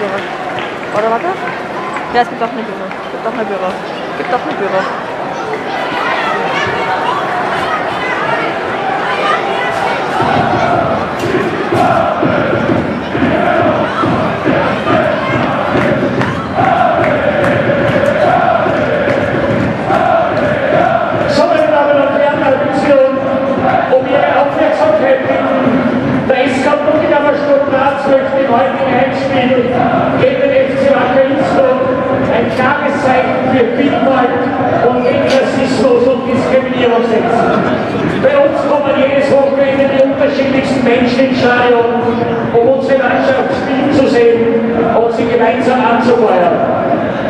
Büro. Oder warte? Ja, es gibt auch eine Büro. Es gibt auch eine Büro. Es gibt auch eine Büro. Im heutigen Heimspiel gegen den FC Wacker Innsbruck ein klares Zeichen für Vielfalt und gegen Rassismus und Diskriminierung setzen. Bei uns kommen jedes Wochenende die unterschiedlichsten Menschen ins Stadion, um unsere Mannschaft spielen zu sehen und sie gemeinsam anzufeuern.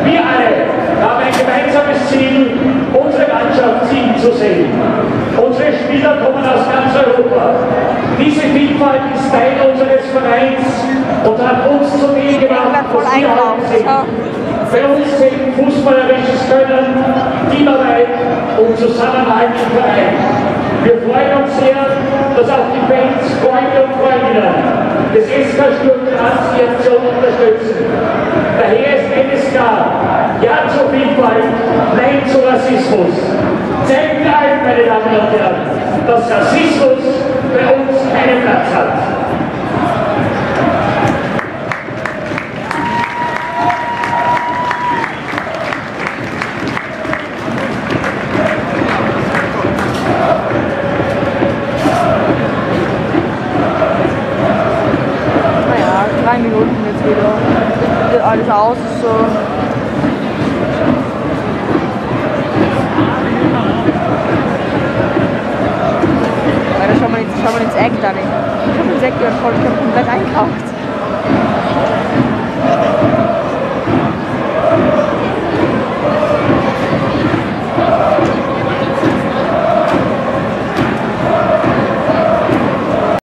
Wir alle haben ein gemeinsames Ziel, unsere Mannschaft siegen zu sehen. Unsere Spieler kommen aus ganz Europa. Diese Vielfalt ist Teil unseres Vereins und hat uns zu dem gemacht, was wir heute sind. Bei uns zählt fußballerisches Können, Teamarbeit und Zusammenhalt im Verein. Wir freuen uns sehr, dass auch die Fans, Freunde und Freundinnen des SK Sturm Graz die Aktion unterstützen. Daher ist eines klar: Ja zur Vielfalt, Nein zu Rassismus. Zeigen wir allen, meine Damen und Herren, dass Rassismus bei uns keinen Platz hat. Naja, 3 Minuten jetzt wieder. Wird alles aus, so. Schau mal ins Eck da nicht. Ich hab ins Eck gehört, ich hab komplett einkauft.